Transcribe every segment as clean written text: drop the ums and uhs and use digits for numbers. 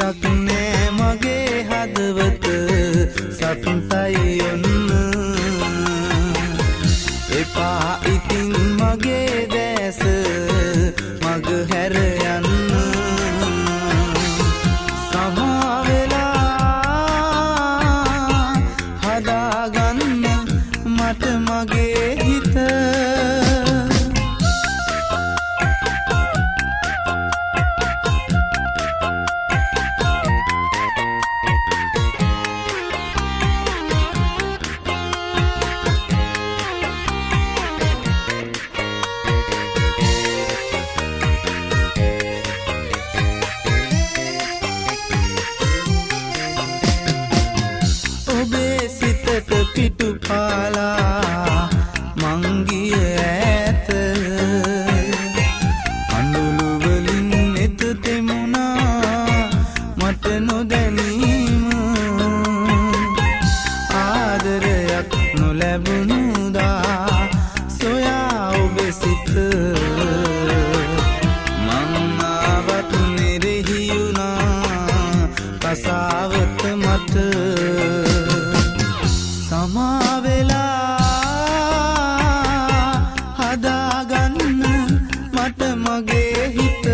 පිලුටක් නෑ මගේ හදවත සතුටයි ඔන්න එපා ඉතින් මගේ දැස මග හැර යන්න සමා වෙලා හදාගන්න මට මගේ හිත පිටු පාලා මංගිය ඇත අඳුළු වලින් එත තෙමුණා මට නොදැනීම ආදරයක් නොලැබුණුදා සොයා ඔබ සිත මං ආවත් නිරෙහියුණා කසාවත මට සමා වෙලා හදාගන්න මට මගේ හිත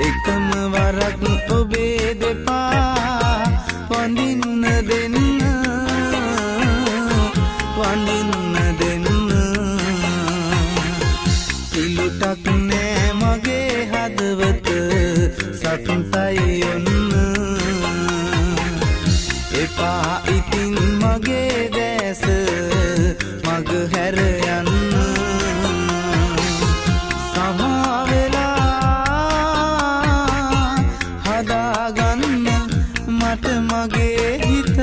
එකම වරක් ඔබේ දෙපා වඳින්න දෙන්න පිලුටක් නෑ මගේ හදවත සතුටයි ඔන්න එපා ඉතින් මගේ දැස මග හැර යන්න සමා වෙලා හදාගන්න මට මගේ හිත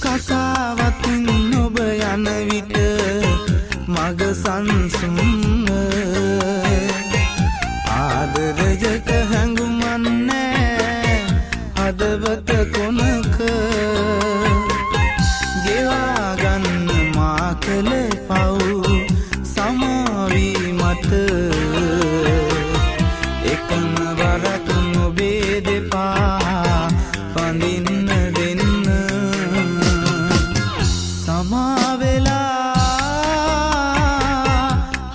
කසාවතින් ඔබ යන විට මග සංසුන්ව ආදරයක හැඟුමක් නෑ හදවත කොනක ගෙවා ගන්න මා කළ පව් සමාවී මට එකම වරක් ඔබේ දෙපා වඳින්න දෙන්න සමා වෙලා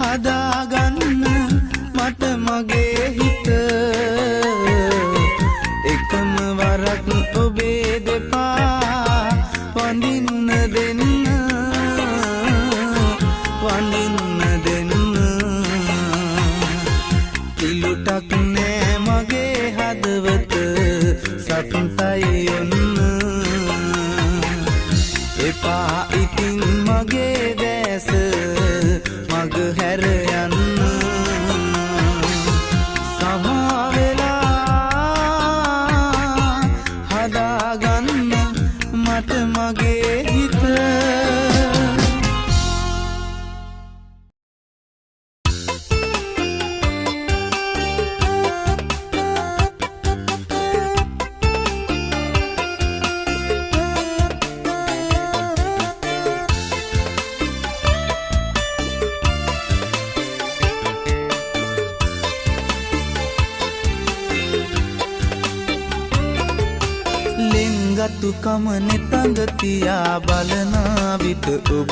හදාගන්න මට මගේ හිත එකම වරක් ඔබේ දෙපා වඳින්න දෙන්න පිලුටක් නෑ මගේ හදවත සතුටයි ඔන්න එපා ඉතින් මගේ දැස මග හැර යන්න සමා වෙලා හදාගන්න මට මගේ හිත ගතුකම නෙතඟ තියා බලන විට ඔබ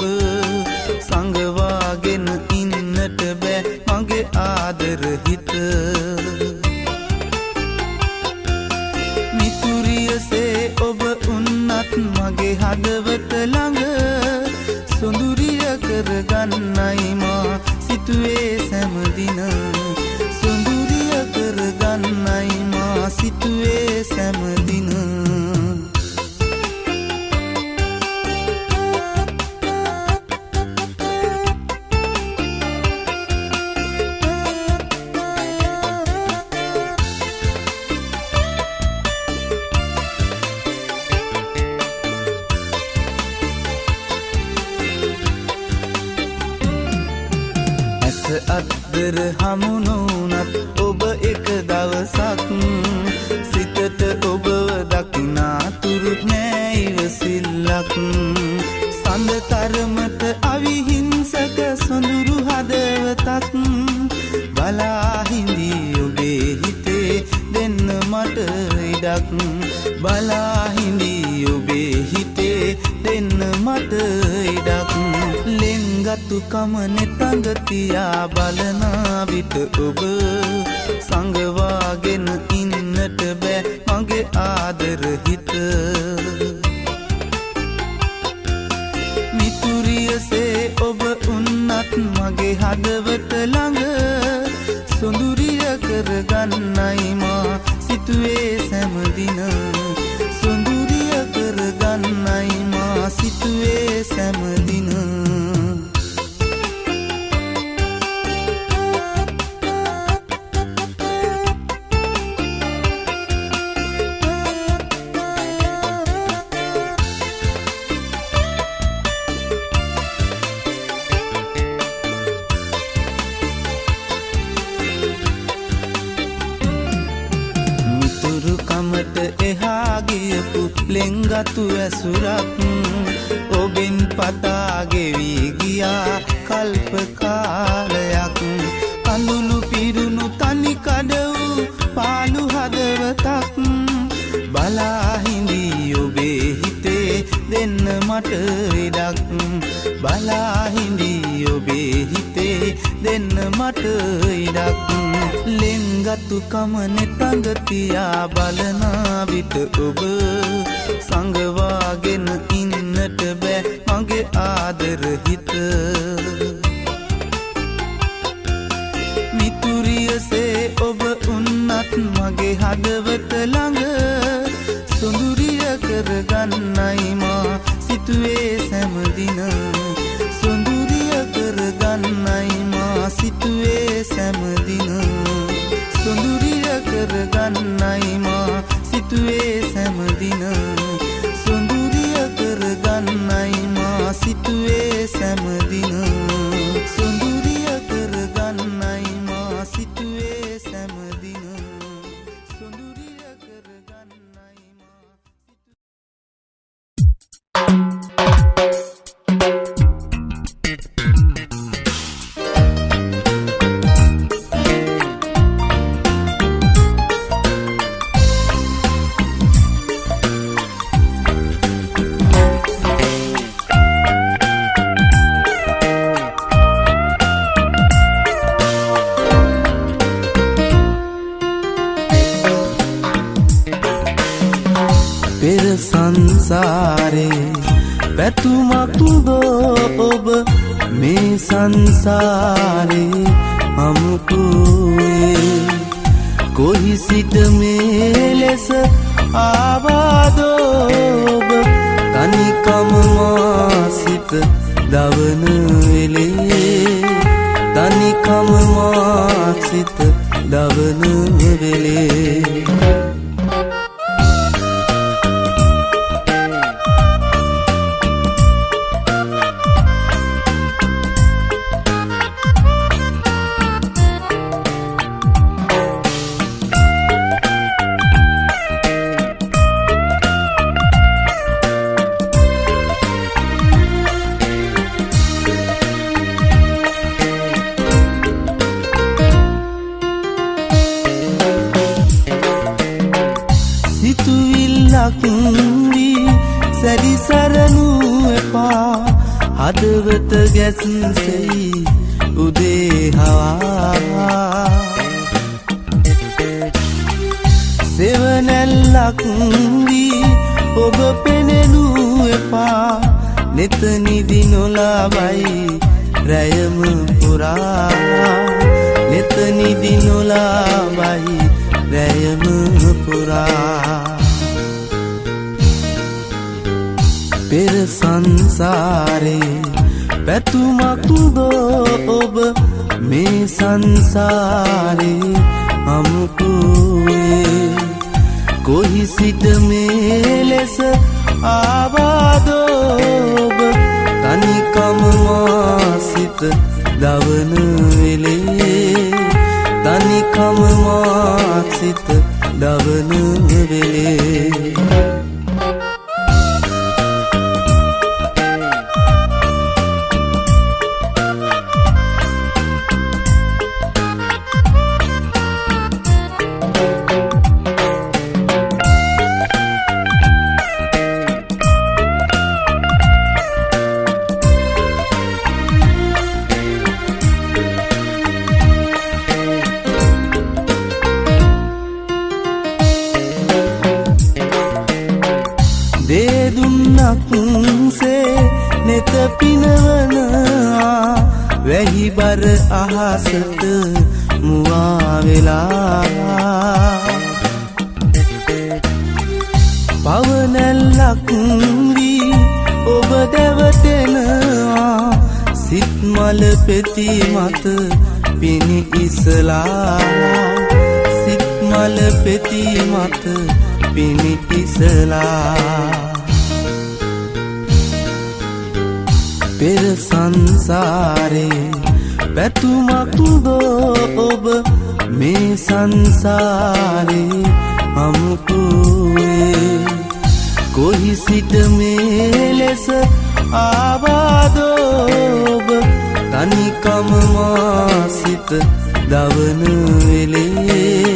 සංගවාගෙන ඉන්නට බෑ මගේ ආදර හිත මිතුරියසේ ඔබ උන්නත් මගේ හදවත ළඟ සොඳුරිය කරගන්නයි මා සිතුවේ සෑමදින සොඳුරිය කරගන්නයි මා සිතුවේ සෑමදින අද්දර හමුණුනත් ඔබ එක දවසක් සිතට ඔබව දකිනා තුරුත් නෑ ඉවසිල්ලක් සඳ තරමට අවිහිංසක සොඳුරු හදවතක් බලා හිඳී ඔබේ හිතේ දෙන්න මට ඉඩක් බලා හිඳී ඔබේ හිතේ දෙන්න මට ඉඩක් ලෙන්ගතු කම නෙතඟ තියා බලනා විට ඔබ සංගවාගෙන ඉන්නට බෑ මගේ ආදර හිත මිතුරියසේ ඔබ උන්නත් මගේ හදවත ළඟ සොඳුරිය කරගන්නයි මා සිතුවේ සෑමදින සොඳුරිය කරගන්නයි මා සිතුවේ සෑමදින එහා ගියපු ලෙන්ගතු ඇසුරක් ඔබෙන් පතා ගෙවී ගියා කල්ප කාලයක් කඳුළු පිරුණු තනි කඩ වූ පාළු හදවතක් බලා හිඳී ඔබේ හිතේ දෙන්න මට ඉඩක් බලා හිඳී ඔබේ හිතේ දෙන්න මට ඉඩක් ලෙන්ගතු කම නෙතඟ තියා බලනා විට ඔබ සංගවාගෙන ඉන්නට බෑ මගේ ආදර හිත මිතුරියසේ ඔබ උන්නත් මගේ හදවත ළඟ සොඳුරිය කරගන්නයි මා සිතුවේ සෑමදින සොඳුරිය කරගන්නයි මා සිතුවේ සෑමදින සොඳුරිය කරගන්නයි මා සිතුවේ සෑමදින සොඳුරිය කරගන්නයි මා සිතුවේ සෑමදින සොඳුරිය කරගන්නයි මා සිතුවේ සෑමදින සොඳුරිය කරගන්නයි මා පෙර සංසාරේ පැතුමක් දෝ ඔබ මේ සංසාරේ අමුකුවේ කොහි සිට මේ ලෙස ආවාදෝ ඔබ තනිකම මා සිත දවන වෙලේ තනිකම මා සිත දවන වෙලේ සැරිසරනු එපා හදවත ගැස්සෙයි උදේ හවා සෙවනැල්ලක් වී ඔබ පෙනෙනු එපා නෙත නිදි නොලාබයි රැයම පුරා නෙත නිදි නොලාබයි රැයම පුරා පෙර සංසාරේ පැතුමක් දෝ ඔබ මේ සංසාරේ අමුකුවේ කොහි සිට මේ ලෙස ආවාදෝ ඔබ තනිකම මා සිත දවන වෙලේ තනිකම මාත් සිත දවන වෙලේ නෙත පිනවනවා වැහි බර අහසට මුවා වෙලා පවනැල්ලක් වී ඔබ දැවටෙනවා සිත් මල පෙති මත පිණි ඉසලා සිත් මල පෙති මත පිණි ඉසලා පෙර සංසාරේ පැතුමක් දෝ ඔබ මේ සංසාරේ අමුකුවේ කොහි සිට මේ ලෙස ආවාදෝ ඔබ තනිකම මා සිත දවන වෙලේ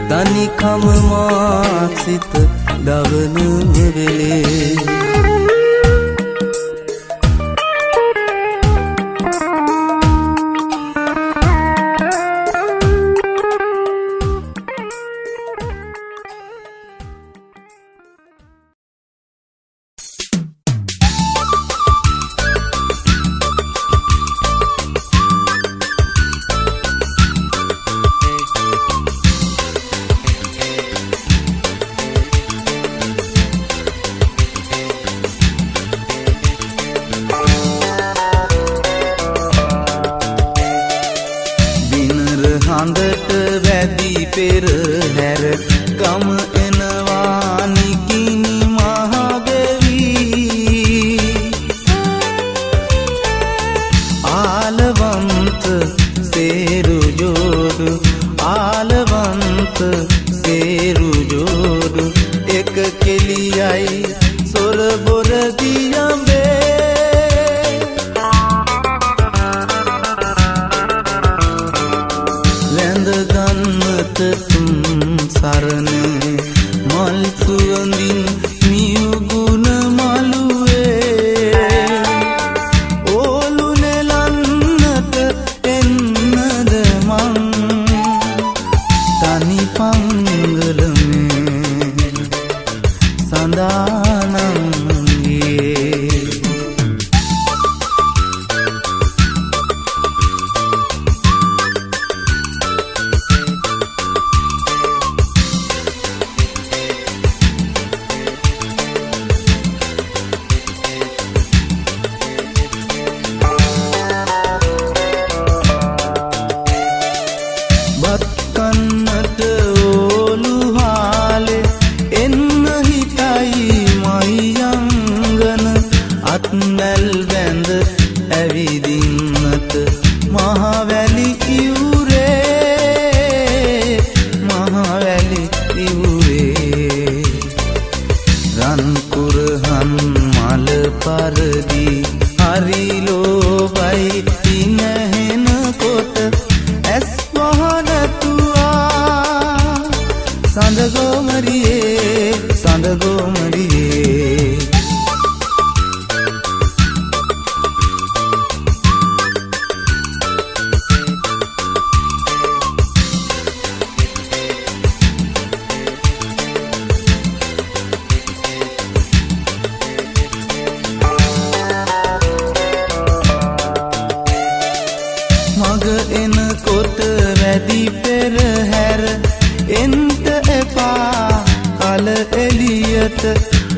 තනිකම මා සිත දවන වෙලේ හඳට වැදි පෙරහැර ගම එනවා නිකිනි මහදෙවි ආලවන්ත සේරු ජෝඩු ආලවන්ත සේරු ජෝඩු එක කෙලියයි සොර බොර දියඹේ සරණ මල් සුවඳින් මියුගුණ මළුවේ ඕලු නෙලන්නට එන්නද මං තනි පංගලමේ සඳානම්ගේ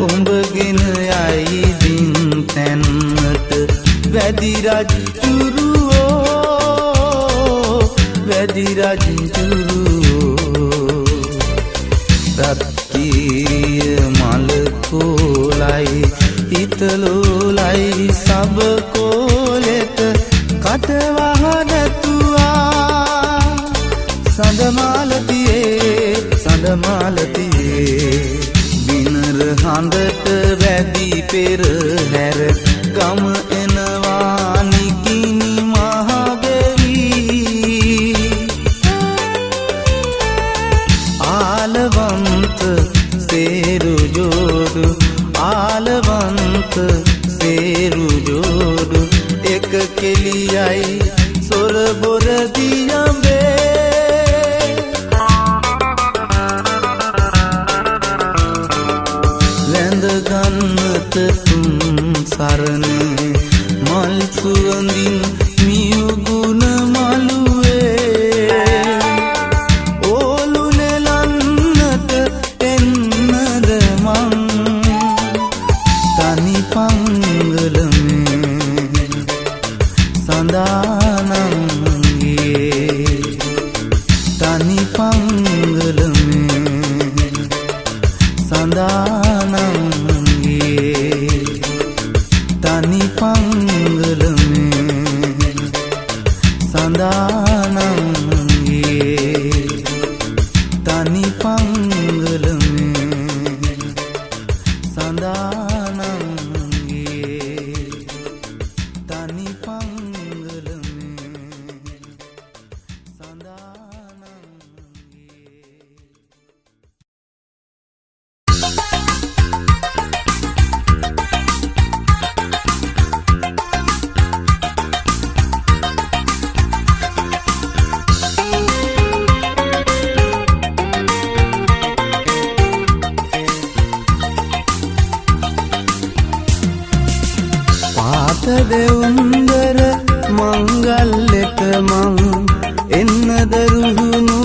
උඹගෙන යයි දින් තැන්නට වැඩි රජුරුවෝ රත්කීය මල කෝලයි හිතලෝලයි සබ කෝලෙත කටවහ නැතුවා සඳමාලතියේ බිනර හඳට වැදි පෙරහැර ගම එනවා නිකිනි මහගෙවි ආලවන්ත සේරු ජෝඩු ආලවන්ත සේරු ජෝඩු එක කෙලියයි සොර බොර දියඹේ ලැඳ ගන්නත තුන් සරණ මල් සුවඳින් මියුගුණ මළුවේ ඕලු නෙලන්නට එන්නද මං තනි පංගලමේ සඳානංගේ තනි පංගලමේ සඳානංගේ තනි පංගලමේ සඳානංගේ තනි පංගලමේ සඳානංගේ තනි පංගලමේ දෙවුන්දර මංගල්ලෙට මං එන්නද රුහුණු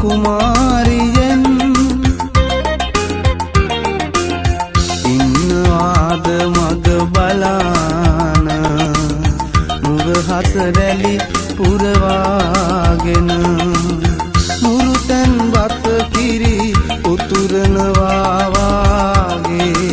කුමාරියෙන් ඉන්නවාද මග බලාන මුග හසරැලි පුරවාගෙන මුරුතැන් බත කිරි උතුරනවා වාගේ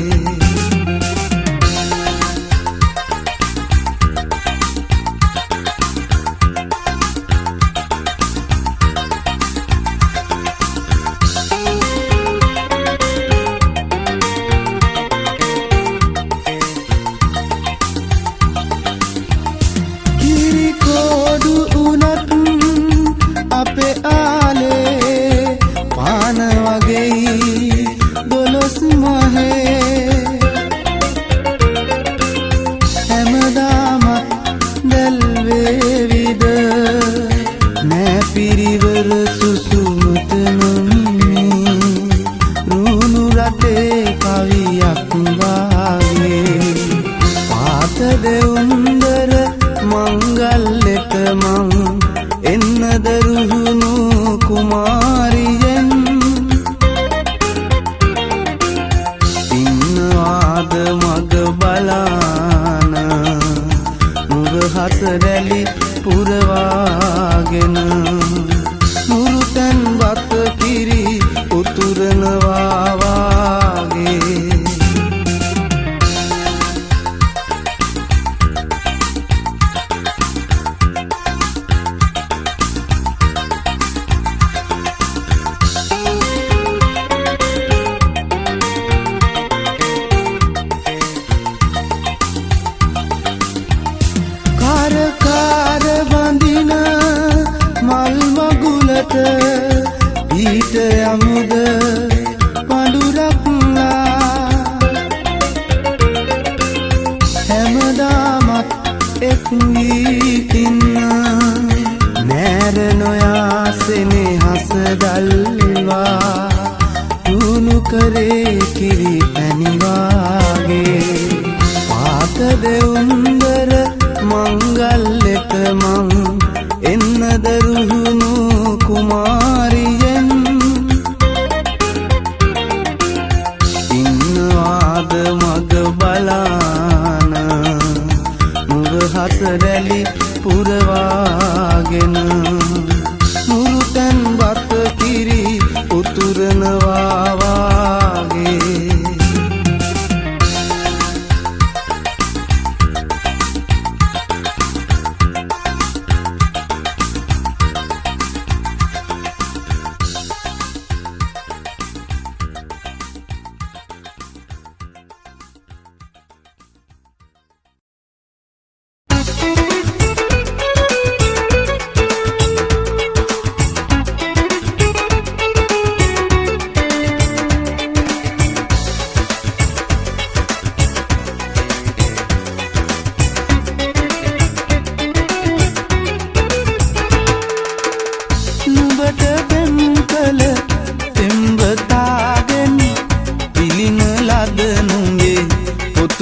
දෙවුන්දර මංගල්ලෙට මං එන්නද රුහුණු කුමාරියෙන් ඉන්නවාද මග බලාන මුග හසරැලි පුරවාගෙන මුරුතැන් බත කිරි උතුරනවා වාගේ ඊට යමුද පඳුරක්ලා හැමදාමත් එක් වීකින්න නෑර නොයා සෙනෙහස දල්වා තුුණු කරේ කිරි පැනිවාගේ පාත දෙවුන්දර මංගල්ලෙට මං එන්නද රුහුණු කුමාරියෙන් ඉන්නවාද මග බලාන මුග හසරැලි පුරවාගෙන මුරුතැන් බත කිරි උතුරනවා වාගේ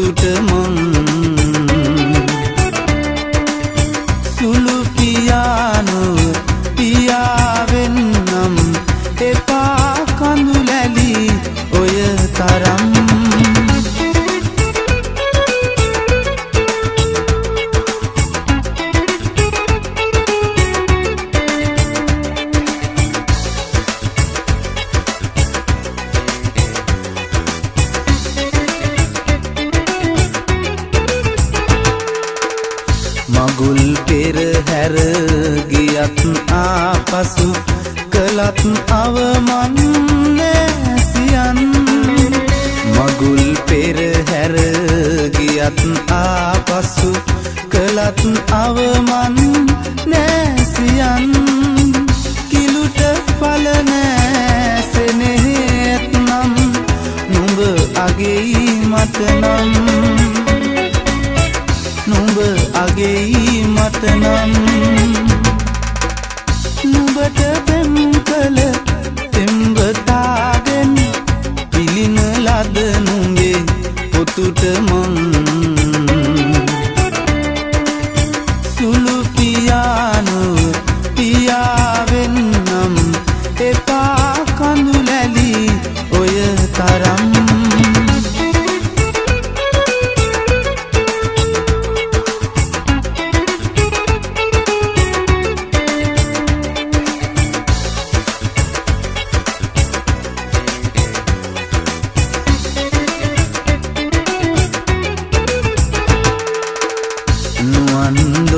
පුතුට මං සුළු පියානුව පියාවෙන්නම් එපා කඳුලැලි ඔය තරම් මගුල් පෙරහැර ගියත් ආපසු කළත් අවමන් නැසියන් මගුල් පෙරහැර ගියත් ආපසු කළත් අවමන් නැසියන් කිලුට පල නැසෙනෙහෙත් නම් නුඹ අගෙයි මට නම් නුඹ අගෙයි මට නම් නුඹට පෙම් කළ තෙම්බතාගෙන් පිළින ලද නුඹේ පොතුට මං සුළු පියානුව පියාවෙන්නම් එපා කඳුලැලි ඔය තරම්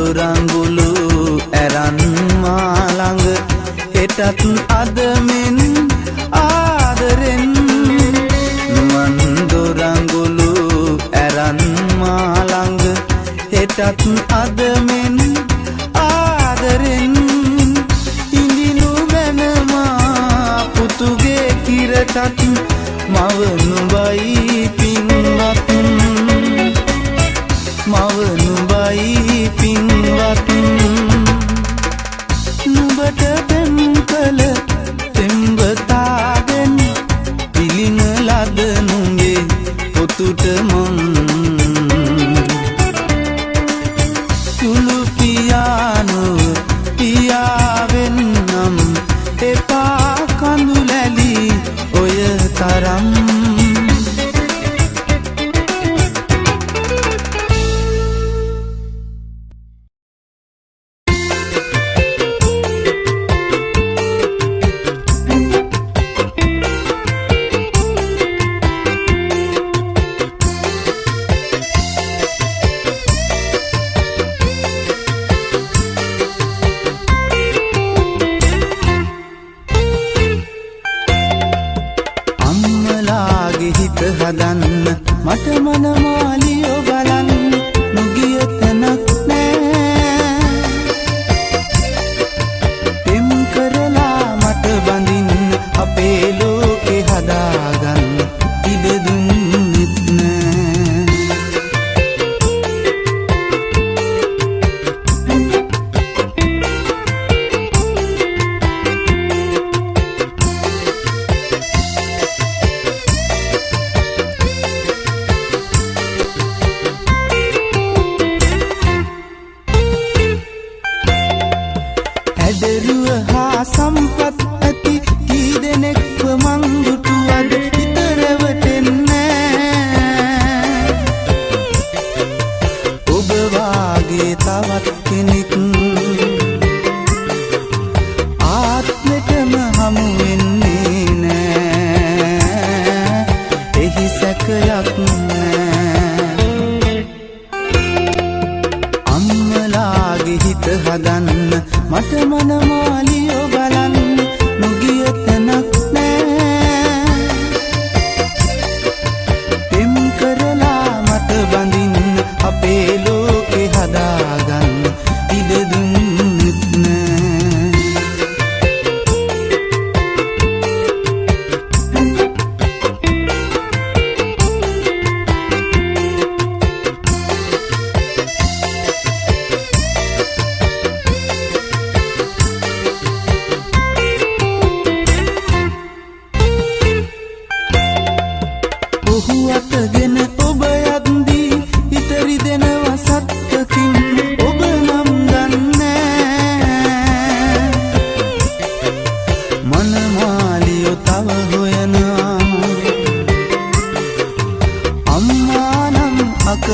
දොරංගුලු ඇරන් මාළඟ හෙටත් අදමෙන් ආදරෙන් නුවන් දොරංගුලු ඇරන් මාළඟ හෙටත් අදමෙන් ආදරෙන් ඉඳිනු මැනමා පුතුගේ කිරටත් මව නුඹයි පින්වත් මව නුඹයි පින්වත් නුඹට පෙම් කළ තෙම්බතාගෙන් පිළින ලද නුඹේ පොතුට මං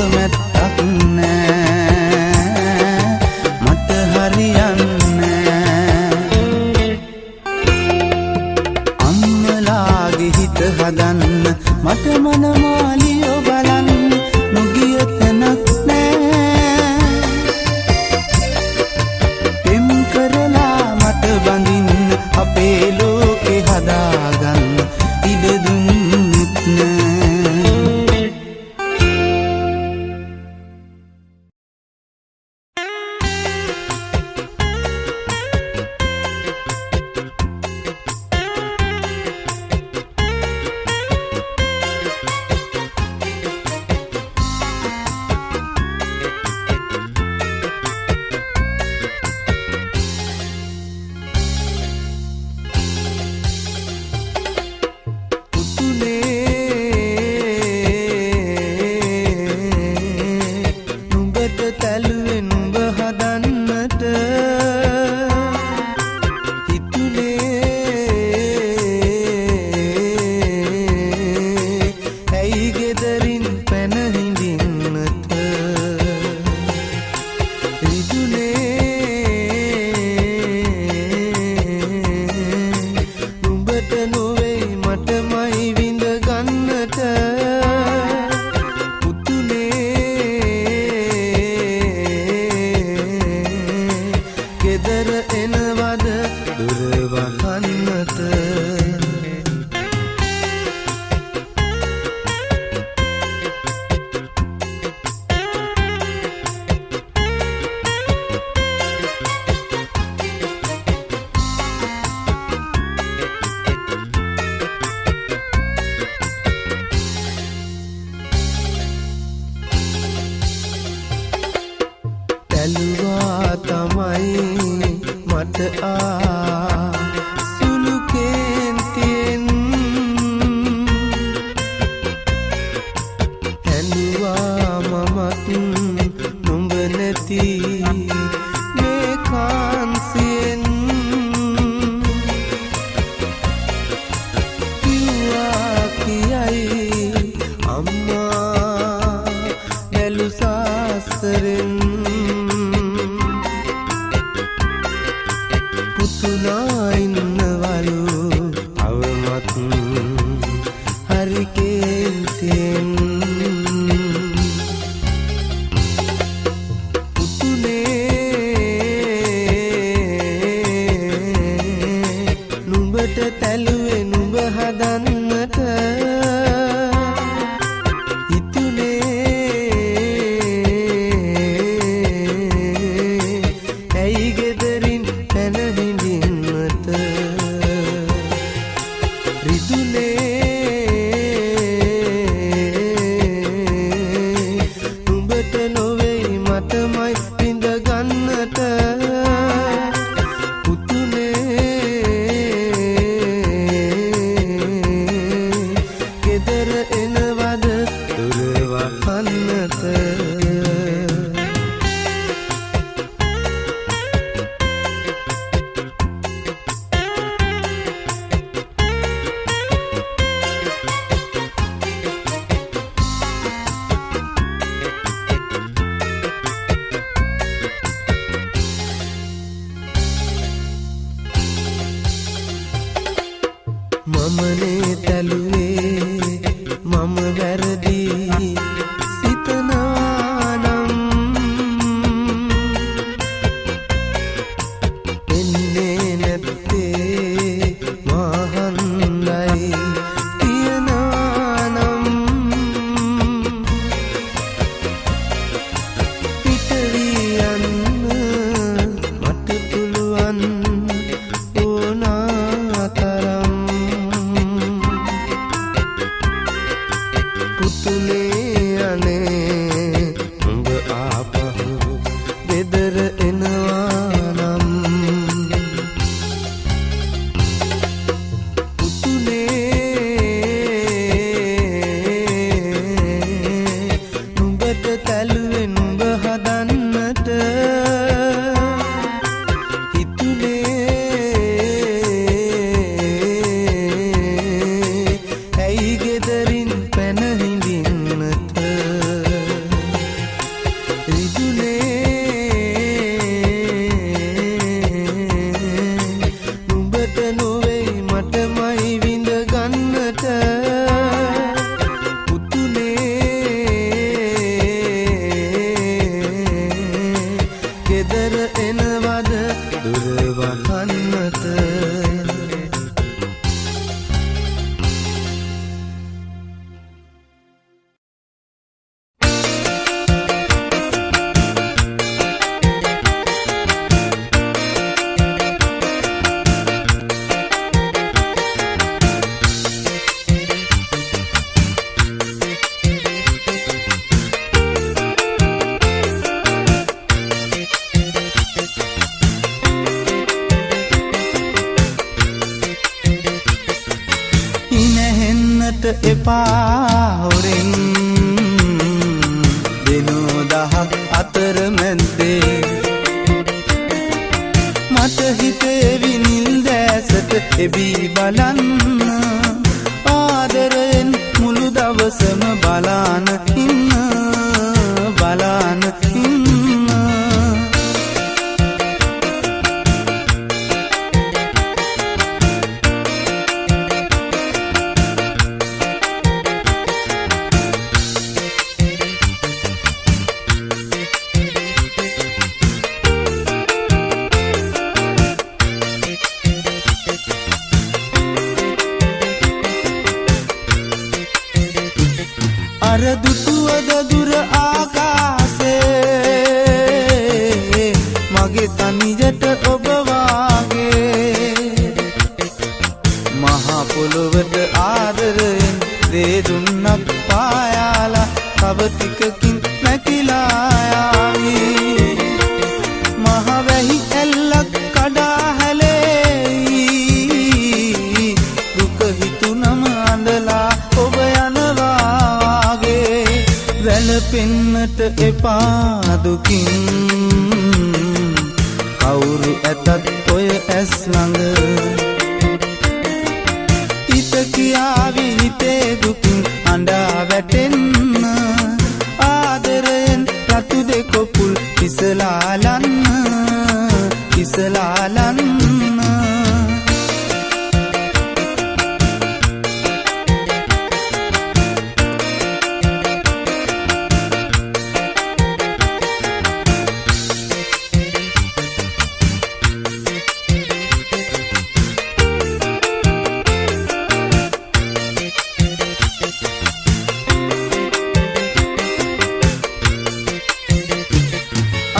අකමැත්තක් නෑ මට හරියන්නේ අම්මලාගේ හිත හදන්න මට මනමාලියෝ බලන්න නොගිය තැනක් නෑ පෙම් කරලා මට බඳින්න අපේ ලෝකේ හදාගන්න ඉඩ දුන්නෙත් නෑ මමනේ තැළුවේ මම වැරදි සිතනවා එපා හොරෙන් දිනෝ දහක් අතර මැද්දේ මට හිතේවි නිල් දැසට එබී බලන්න ආදරයෙන් මුළු දවසම බලාන ඉන්න බලාන ඉන්න අර දුටුවද දුර ආකාසේ මගේ තනියට ඔබ වාගේ මහා පොළොවට ආදරයෙන් දේ දුන්නක් පායාලා තව ටිකකින් නැකිලා යාවි මහ වැහි ඇල්ලක් කඩා හැලෙයි දුක හිතුනම අඳලා ඔබ වැළපෙන්නට එපා දුකින් කවුරු ඇතත් ඔය ඇස් ළඟ හිත කියාවි හිතේ දුකින් අඬා වැටෙන්න ආදරයෙන් රතු දෙකොපුල් ඉසලාලන්න ඉසලාලන්න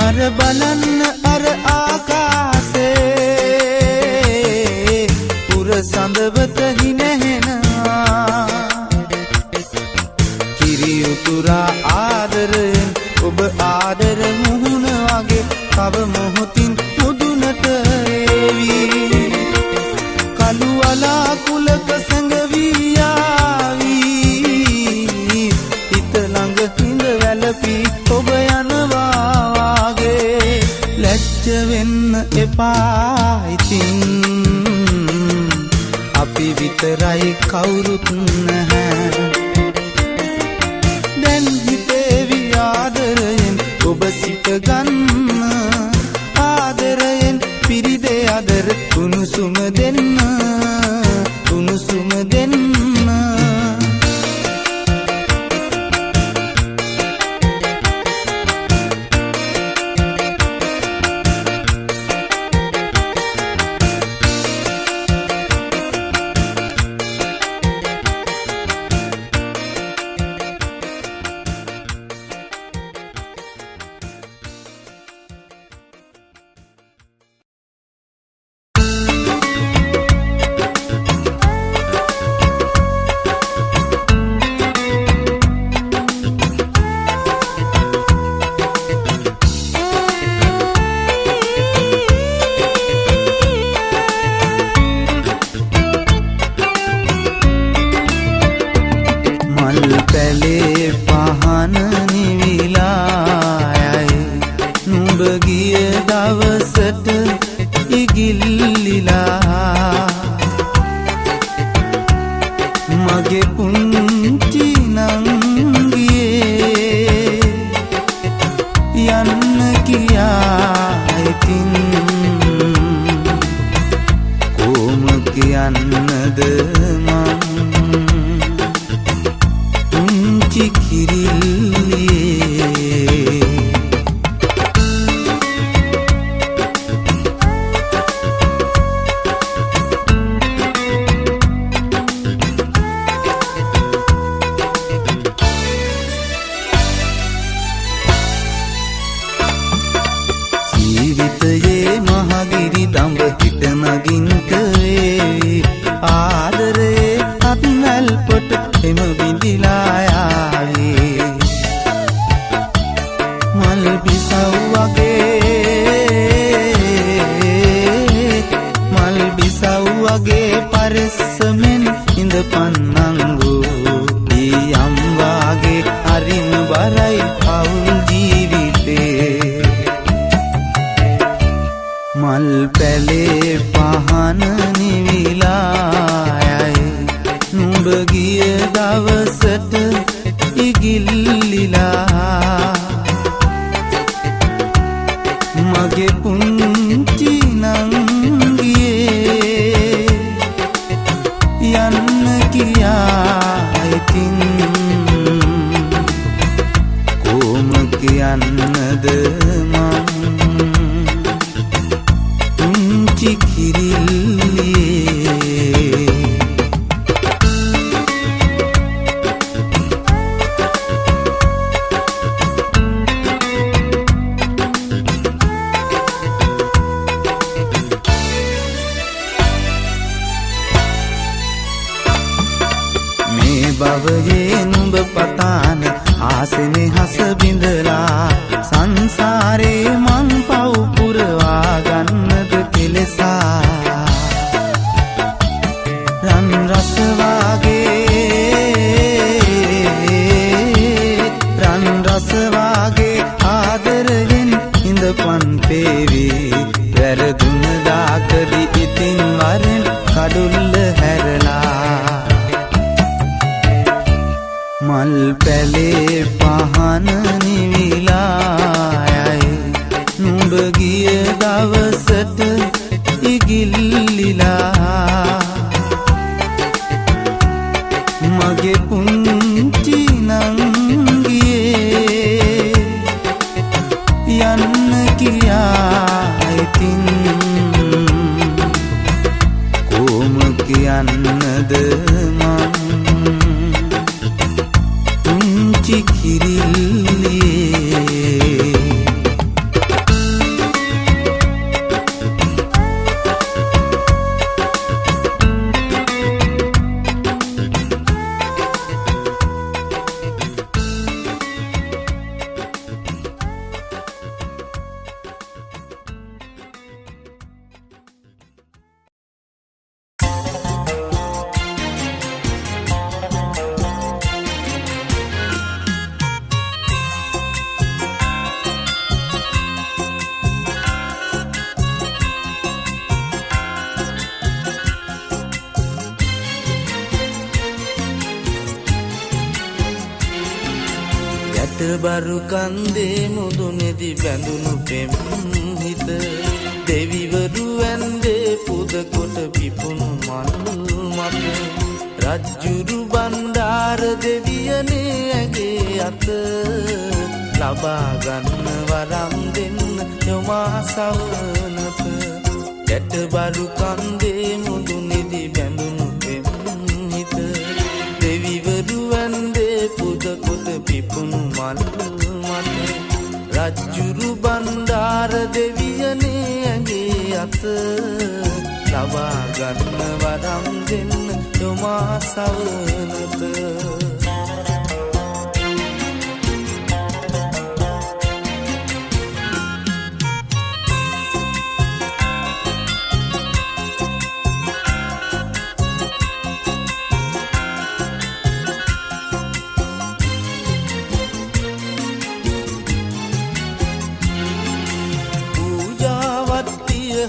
අර බලන්න අර ආකාසේ පුර සඳවත හිනහෙනවා කිරි උතුරා ආදරයෙන් ඔබ ආදර මුහුණ වගේ තව මොහොතින් මුදුනට ඒවි කළු වලාකුලක සැඟවී යාවි හිත ළඟ හිඳ වැළපී ඔබ යනවා ලැජ්ජ වෙන්න එපා ඉතින් අපි විතරයි කවුරුත් නැහැ දැන් හිතේවි ආදරයෙන් ඔබ සිට ගන්න ආදරයෙන් පිරිදේ අදර උණුසුම දෙන්න උණුසුම දෙන්න පැලේ පහන නිවිලායයි නුඹ ගිය දවසට ඉගිල්ලිලා මගේ පුංචි නංගියේ යන්න කියා ඉතින් කොහොම කියන්නද මං කිරිල්ලියේ ජීවිතයේ මහගිරි දඹ හිට නගින්ට ආදරේ අත්නල් පොට එම බිඳිලා යාවේ මල් බිසව් වගේ පරෙස්සමෙන් ඉඳ පන්නංගෝ පැලේ පහන නිවිලායයි නුඹ ගිය දවසට ඉගිල්ලිලා මගේ පුංචි නංගියේ යන්න කියා ඉතින් කොහොම කියන්නද භවයේ නුඹ පතාන ආසනේ හස බිඳලා සංසාරේ මං පව් පුරවා ගන්නද කෙලෙසා රන් රස වාගේ ආදරෙන් ඉඳපන් පේවි වැරදුන දාකරි ඉතින් වරෙන් කඩුල්ල හැරලා මල් පැලේ පහන නිවිලායයි නුඹ ගිය දවසට ඉගිල්ලිලා මගේ පුංචි නංගියේ යන්න කියා ඉතින් කොහොම කියන්නද බරු කන්දේ මුදුනේදි බැඳුණු පෙම් හිත දෙවිවරු ඇන්දේ පුද කොට පිපුණු මල් මත රජ්ජුරු බණ්ඩාර දෙවියනේ ඇගේ අත ලබා ගන්න වරම් දෙන්න යොමා සවනත ගැට බරු කන්දේ මුදුනේදි බැඳුණු පෙම් හිත දෙවිවරු ඇන්දේ පුද කොට පිපුණු මල් මත රජ්ජුරු බණ්ඩාර දෙවියනේ ඇගේ අත ලබා ගන්න වරම් දෙන්න යොමා සවනත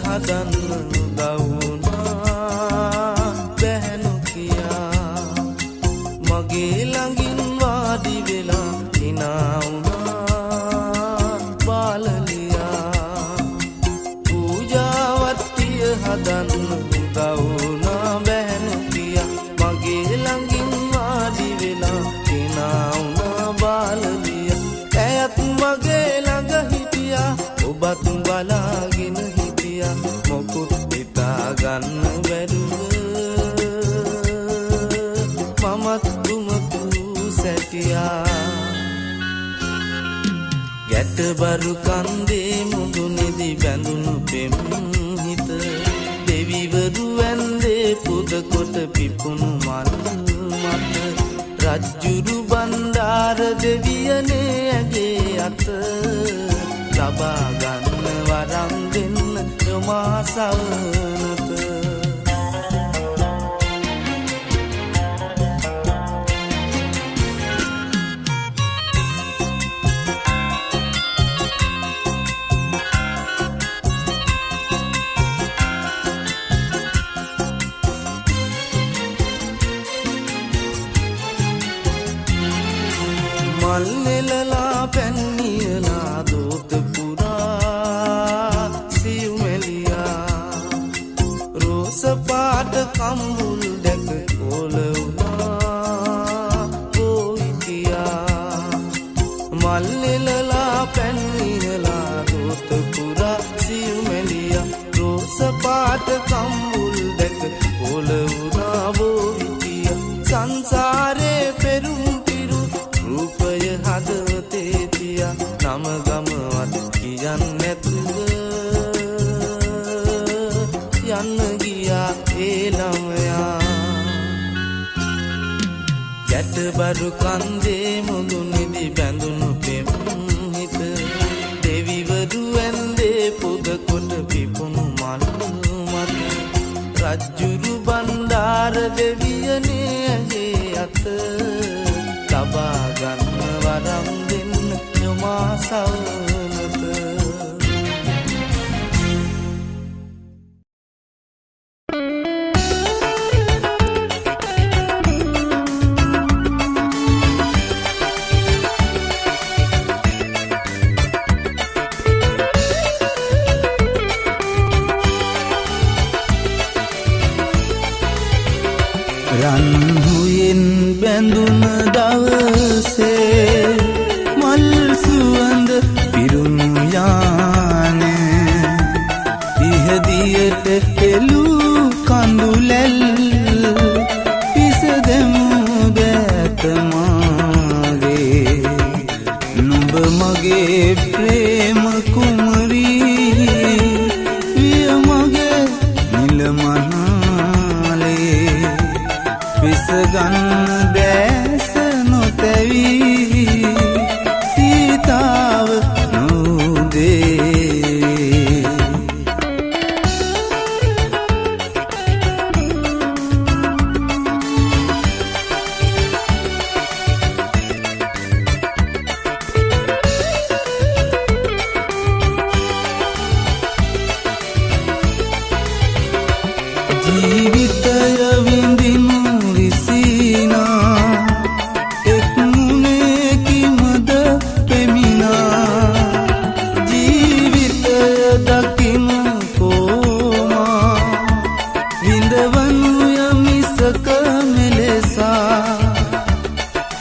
හදන්න දවුනා බැහැනු කියා මගේ ළඟින් වාඩි වෙලා හිනා වුණා බාලලියා පූජාවත්තිය හදන්න දවුනා බැහැනු කියා මගේ ළඟින් වාඩි වෙලා හිනා වුණා බාලලියා ඇයත් මගේ ළඟ හිටියා ඔබත් බලාගෙන මොකුත් හිතා ගන්න බැරුව මමත් දුමතු සැටියා ගැට බරු කන්දේ මුදුනේදි බැඳුණු පෙම් හිත දෙවිවරු ඇන්දේ පුද කොට පිපුණු මල් මත රජ්ජුරු බණ්ඩාර දෙවියනේ ඇගේ අත ලබා ගන්න වරම් දෙන්න යොමා සවනත කම්බුල් දැක කොළ වුණා බෝවිතියා මල්ලෙලලා පැන්නිහලා දොත පුරා සිව්මැලියා රෝස පාට කම්බුල් දැක කොළ වුණා බෝවිතියා සංසාරේ පෙරුම් පිරු රූපය හදවතේ තියා නම ගමවත් කියන්න නැතුව යන්න ගියා ඒ ළමයා ගැටබරු කන්දේ මුදුනේදී බැඳුණු පෙම් හිත දෙවිවරු ඇන්දේ පොද කොට පිපුණු මල් මත රජ්ජුරු බණ්ඩාර දෙවියනේ ඇගේ අත ලබා ගන්න වරම් දෙන්න යොමා සවනත රන්හුයෙන් බැඳුන දවසේ මල් සුවඳ පිරුණු යානේ දිහදියට එළු කඳුලැල් පිසදෙමු බෑතමාගේ නුඹ මගේ ප්‍රේම කුමරී විය මගේ නිලමනාලේ විසගන්න දැස නොතැවී සීතාව නොදේ ජීවිතය විඳිනු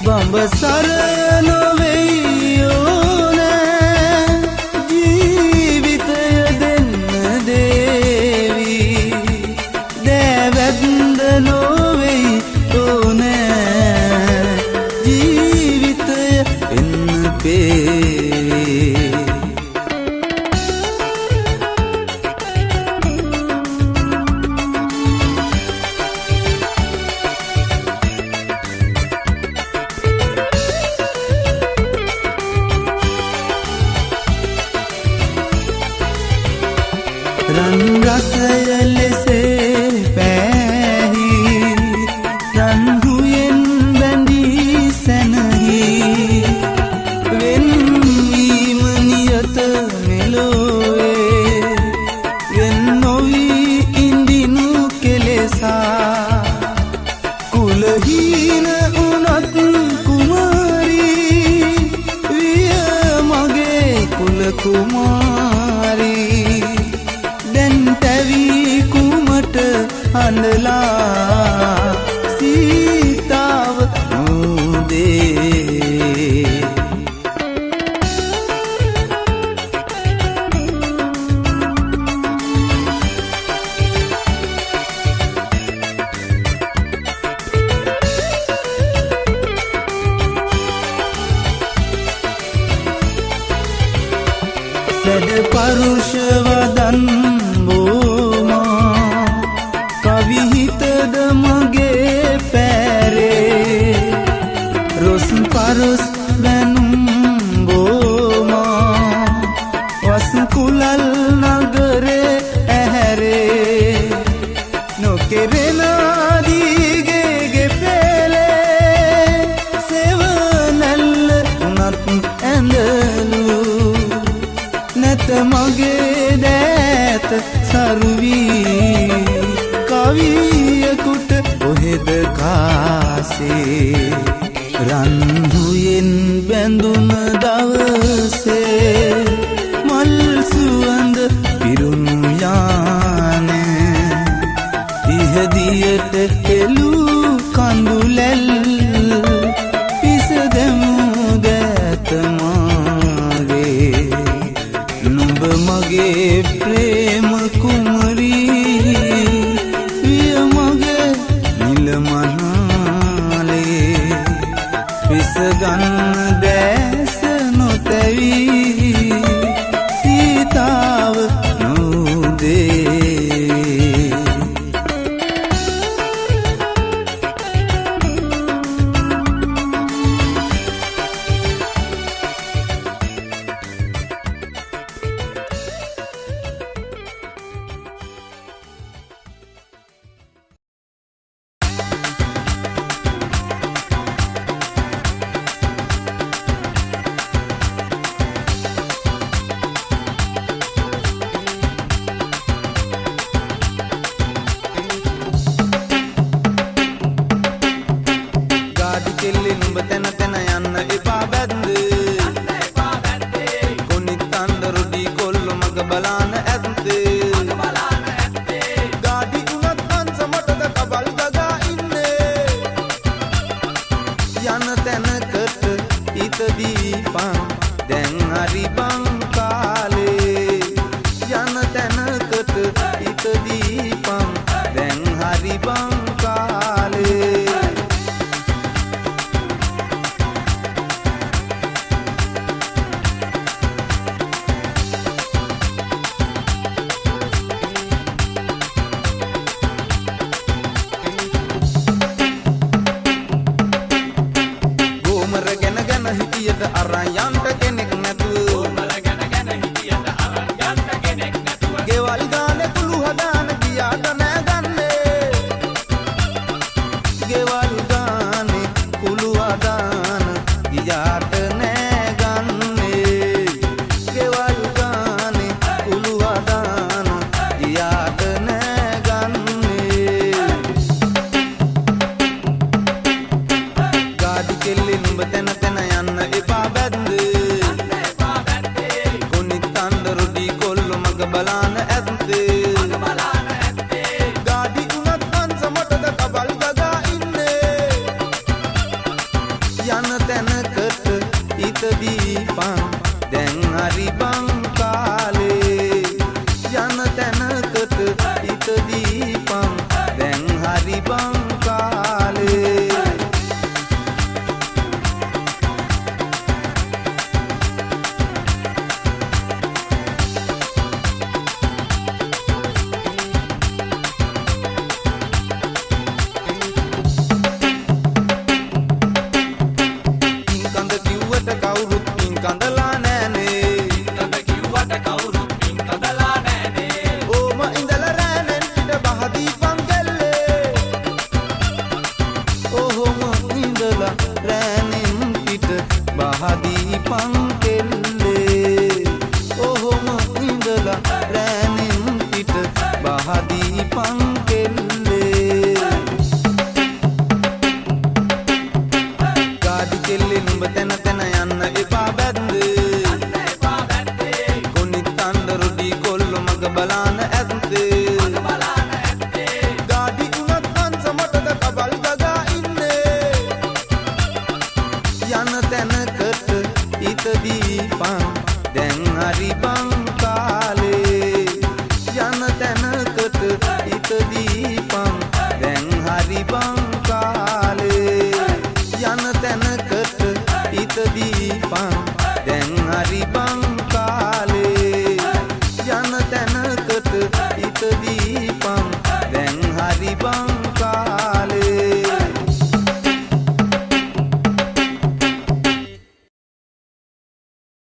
බඹසර නොවෙයි ඕනෑ ජීවිතය දෙන්න දේවි දෑවැද්ද නොවෙයි ඕනෑ ජීවිතය එන්න පේවි රන් රසය ලෙසේ පැහි රන්හුයෙන් බැඳී සැනහි වෙන්වීම නියත මෙලොවේ වෙන් නොවී ඉඳිනු කෙලෙසා කුලහීන උනත් කුමාරී විය මගේ කුල කුමාරී තැවී කුමට අඬලා සීතාව නොදේ සැඩ පරුෂ වදන් කවිහිතද මගේ පැරේ රොස් පරුස් බැනුම් බෝමා වස් කුලල් නගරේ ඇහැරේ නොකෙරෙන දීගේ පෙළේ සෙවනැල්ල උනත් ඇඳලු නැත මගේ දෑත සරුවී කවියකුට ඔහෙද කාසේ රන්හුයෙන් බැඳුන දවසේ මල් සුවඳ පිරුණු යානේ දිහදියට බලාන ඇත්තේ ගාඩි උනත් අන්සමටද කබල් ගගා ඉන්නේ යන තැනකට හිත දීපන් දැන් හරි බං කාලේ යන තැනකට හිත දීපන් දැන් හරි බං කාලේ අරන් යන්ට කෙනෙක් නැතුව ගෙවල් ගානේ කුළු හදාන ගියාට නෑ ගන්නේ ගෙවල් ගානේ කුළු හදාන ගියාට නෑ ගන්නේ ගෙවල් ගානේ කුළු හදාන ගියාට නෑ ගන්නේ ගාඩි කෙල්ලේ නුඹ තැන තැන යන්න එපා බලාන ඇත්තේ ගාඩි උනත් අන්සමටද කබල් ගගා ඉන්නේ යන තැනකට හිත දීපන් දැන් හරි බං කාලේ යන තැනකට හිත දීපන් දැන් හරි බං කාලේ කඳලා නෑනේ කඳ කිව්වට කවුරුත් පින් කඳලා නෑනේ ඕම ඉඳලා රෑනෙන් පිට බහදීපන් කෙල්ලේ ඕම ඉඳලා රෑනෙන් පිට බහදීපන් කෙල්ලේ ඕම ඉඳලා රෑනෙන් පිට බහදීපන් කෙල්ලේ ගාඩි කෙල්ලේ නුඹ තැන තැන යන්න එපා බලාන ඇත්තේ ගාඩි උනත් අන්සමටද කබල් ගගා ඉන්නේ යන තැනකට හිත දීපන් දැන් හරි බං කාලේ යන තැනකට හිත දීපන් දැන් හරි බං කාලේ යන තැනකට හිත දීපන් දැන් හරි